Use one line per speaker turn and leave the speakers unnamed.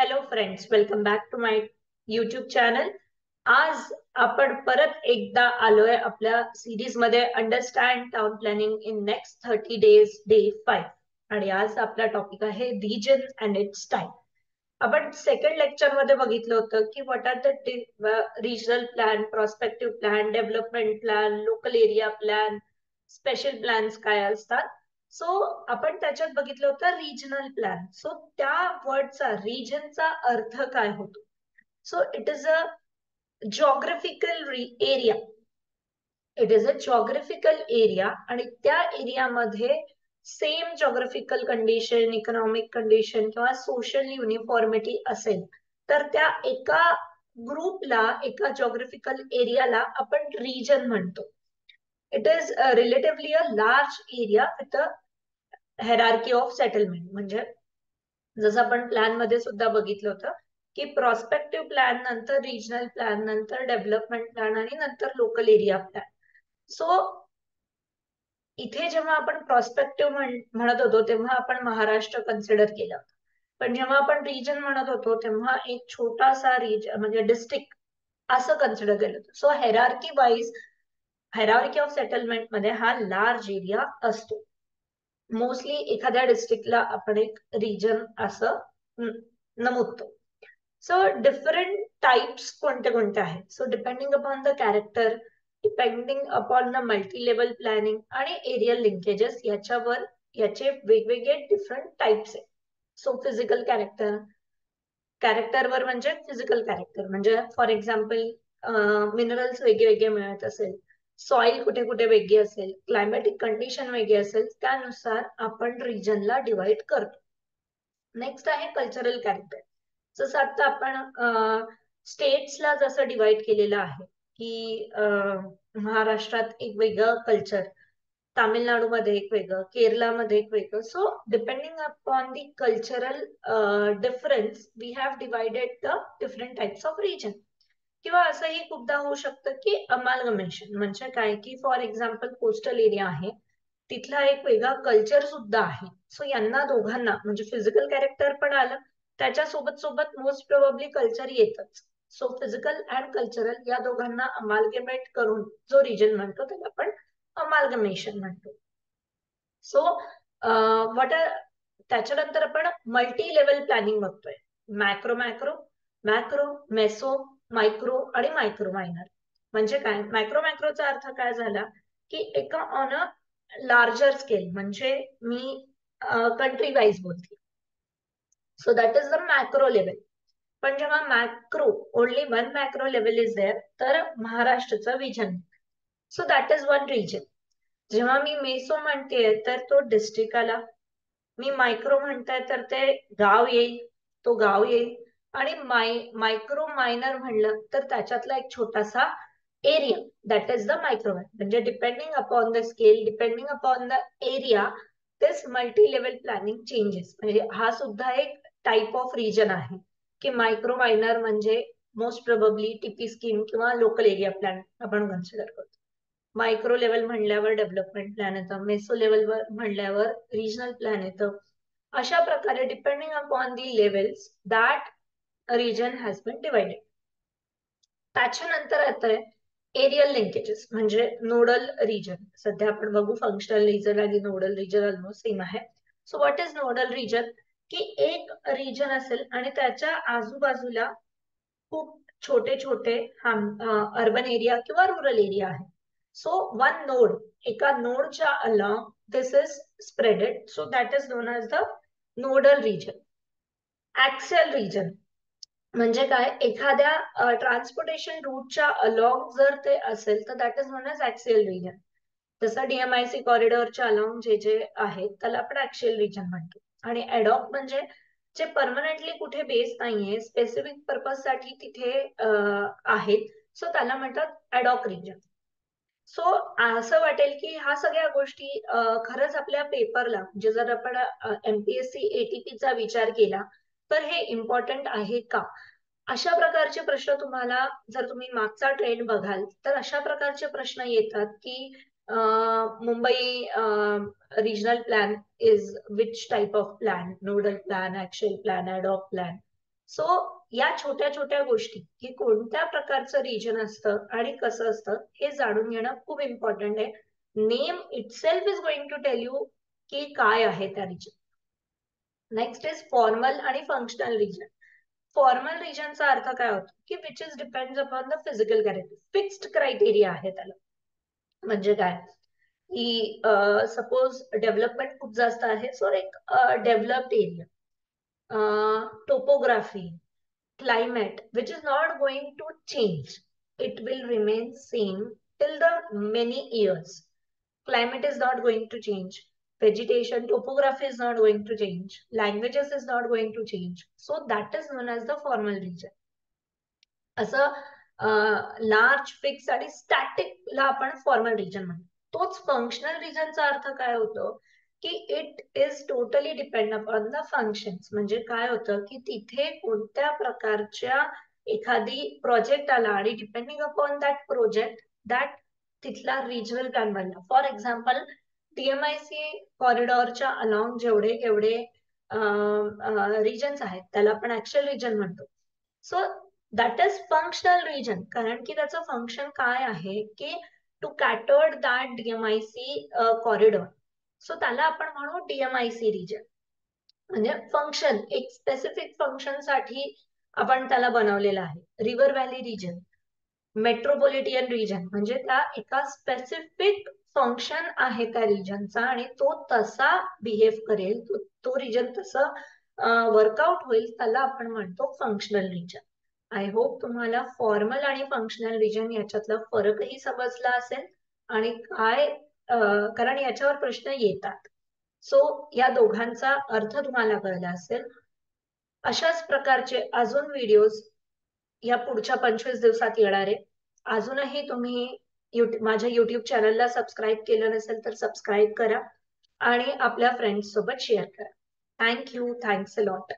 Hello friends, welcome back to my YouTube channel. आज आपण परत एकदा आलोय आपल्या सिरीज मध्ये understand town planning in next 30 days day 5. आणि आज आपला टॉपिक आहे रिजन अँड इट्स टाइम. आपण सेकंड लेक्चर मध्ये बघितलं होतं की what are the regional plan, prospective plan, development plan, local area plan, special plans काय असतात. सो आपण त्याच्यात बघितलं होतं रिजनल प्लॅन. सो त्या वर्डचा रिजनचा अर्थ काय होतो. So it is a geographical area. It is a geographical area आणि त्या एरियामध्ये same geographical condition, economic condition किंवा सोशल युनिफॉर्मिटी असेल तर त्या एका ग्रुपला, एका जॉग्राफिकल एरियाला आपण रिजन म्हणतो. It is relatively a large area with a hierarchy of settlement. म्हणजे जसं आपण प्लॅन मध्ये सुद्धा बघितलं होतं की प्रॉस्पेक्टिव्ह प्लॅन नंतर रिजनल प्लॅन, नंतर डेव्हलपमेंट प्लॅन आणि नंतर लोकल एरिया प्लॅन. सो इथे जेव्हा आपण प्रॉस्पेक्टिव्ह म्हणत होतो तेव्हा आपण महाराष्ट्र कन्सिडर केलं, पण जेव्हा आपण रिजन म्हणत होतो तेव्हा एक छोटासा रिजन म्हणजे डिस्ट्रिक्ट असं कन्सिडर केलं होतं. सो हेरार्की ऑफ सेटलमेंट मध्ये हा लार्ज एरिया असतो. मोस्टली एखाद्या डिस्ट्रिक्टला आपण एक रिजन असं नमूदतो. सो डिफरंट टाइप्स कोणते कोणते आहेत. So depending upon the character, depending upon the multi level planning आणि एरियल लिंकेजेस याच्यावर याचे वेगवेगळे डिफरंट टाइप्स आहेत. सो फिजिकल कॅरेक्टरवर म्हणजे फिजिकल कॅरेक्टर म्हणजे फॉर एक्झाम्पल मिनरल्स वेगळे वेगळे मिळत असेल, सॉइल कुठे कुठे वेगळी असेल, क्लायमॅटिक कंडिशन वेगळी असेल, त्यानुसार आपण रिजनला डिवाइड करतो. नेक्स्ट आहे कल्चरल कॅरेक्टर. जसं आता आपण स्टेट्सला जसं डिवाइड केलेलं आहे की महाराष्ट्रात एक वेगळं कल्चर, तामिळनाडूमध्ये एक वेगळं, केरलामध्ये एक वेगळं. So depending upon the cultural difference we have divided the different types of region. किंवा असंही खूपदा होऊ शकतं की अमालगमेशन म्हणजे काय की फॉर एक्झाम्पल कोस्टल एरिया आहे, तिथला एक वेगळा कल्चर सुद्धा आहे. सो यांना दोघांना म्हणजे फिजिकल कॅरेक्टर पण आलं, त्याच्या सोबत सोबत मोस्ट प्रोबेबली कल्चर येतच. सो फिजिकल अँड कल्चरल या दोघांना अमालगमेट करून जो रिजन म्हणतो त्याला आपण अमालगमेशन म्हणतो. सो व्हॉट त्याच्यानंतर आपण मल्टी लेवल प्लॅनिंग बघतोय. Macro macro, macro meso, micro आणि मायक्रो मायनर. म्हणजे काय, मॅक्रो मॅक्रोचा अर्थ काय झाला की एका ऑन अ लार्जर स्केल, म्हणजे मी कंट्री वाईज बोलते. So that is the macro level. पण जेव्हा macro, only one macro level is there, तर महाराष्ट्राचं vision. So that is one region. जेव्हा मी मेसो म्हणतेय तर तो डिस्ट्रिक्ट आला. मी मायक्रो म्हणताय तर ते गाव येईल, तो गाव येईल. आणि मायक्रो मायनर म्हणलं तर त्याच्यातला एक छोटासा area, that is the micro. म्हणजे depending upon the scale, depending upon the area, this multi level planning changes. म्हणजे हा सुद्धा एक टाइप ऑफ रिजन आहे की मायक्रो मायनर म्हणजे मोस्ट प्रोबेबली टीपी स्कीम किंवा लोकल एरिया प्लॅन आपण कन्सिडर करतो. मायक्रो लेवल म्हणल्यावर डेव्हलपमेंट प्लॅन येतं, मेसो लेवलवर म्हणल्यावर रिजनल प्लॅन येतं. अशा प्रकारे depending upon the levels that region has been divided. त्याच्यानंतर येतंय एरियल लिंकेजेस म्हणजे नोडल रिजन. सध्या आपण बघू फंक्शनल रिजन आणि नोडल रिजन ऑलमोस्ट सेम आहे. So what is nodal region, की एक रिजन असेल आणि त्याच्या आजूबाजूला खूप छोटे छोटे अर्बन एरिया किंवा रुरल एरिया आहे. सो वन नोड, एका नोडच्या along this is spreaded, so that is known as the nodal region. Axial region म्हणजे काय, एखाद्या ट्रान्सपोर्टेशन रूटच्या अलॉंग जर ते असेल तर that is known as axial region. जसं डीएमआयसी कॉरिडॉरच्या अलॉंग जे जे आहेत त्याला आपण ऍक्सियल रिजन म्हणतो. आणि ऍडॉक म्हणजे जे परमनंटली कुठे बेस नाहीये, स्पेसिफिक पर्पज साठी तिथे आहेत, सो त्याला म्हणतात ऍडॉक रिजन. सो असं वाटेल की ह्या सगळ्या गोष्टी खरंच आपल्या पेपरला, म्हणजे जर आपण एमपीएससी एटीपीचा विचार केला तर हे इम्पॉर्टंट आहे का, अशा प्रकारचे प्रश्न तुम्हाला, जर तुम्ही मागचा ट्रेंड बघाल तर अशा प्रकारचे प्रश्न येतात की Mumbai regional plan is which type of plan, nodal plan, action plan, ad hoc plan. So या छोट्या छोट्या गोष्टी की कोणत्या प्रकारचं रिजन असतं आणि कसं असतं हे जाणून घेणं खूप इम्पॉर्टंट आहे. Name itself is going to tell you की काय आहे त्या रिजन. नेक्स्ट इज फॉर्मल आणि फंक्शनल रिजन. फॉर्मल रिजनचा अर्थ काय होतो की which is depends upon the physical character. Fixed criteria आहे त्याला. म्हणजे काय की सपोज डेव्हलपमेंट खूप जास्त आहे, सो एक developed area, topography, climate which is not going to change, it will remain same till the many years. Climate is not going to change, vegetation, topography is not going to change, languages is not going to change, so that is known as the formal region. असं large fix आणि स्टॅटिकला आपण formal region म्हणतो. तोच functional रिजनचा अर्थ काय होतो की it is totally depend upon the functions. म्हणजे काय होतं की तिथे कोणत्या प्रकारच्या एखादी प्रोजेक्ट आला आणि depending upon that project that तिथला रिजनल प्लॅन बनला. फॉर एक्झाम्पल DMIC कॉरिडॉरच्या अलॉंग जेवढे जेवढे रिजन्स आहेत त्याला आपण ऍक्च्युअल रिजन म्हणतो. So that is functional region, कारण की त्याचं फंक्शन काय आहे की to catered that DMIC corridor. So त्याला आपण म्हणू DMIC रिजन. म्हणजे फंक्शन एक स्पेसिफिक फंक्शन साठी आपण त्याला बनवलेलं आहे. River valley region, metropolitan region म्हणजे त्या एका स्पेसिफिक फंक्शन आहे त्या रिजनचा आणि तो तसा बिहेव करेल, तो रिजन तसं वर्कआउट होईल, त्याला आपण म्हणतो फंक्शनल रिजन. आय होप तुम्हाला फॉर्मल आणि फंक्शनल रिजन याच्यातला फरकही समजला असेल आणि काय कारण याच्यावर प्रश्न येतात. सो या दोघांचा अर्थ तुम्हाला कळला असेल. अशाच प्रकारचे अजून व्हिडिओज या पुढच्या 25 दिवसात येणार आहे. अजूनही तुम्ही माझ्या युट्यूब चॅनलला सबस्क्राईब केलं नसेल तर सबस्क्राईब करा आणि आपल्या फ्रेंड्स सोबत शेअर करा. थँक्यू. Thanks a lot.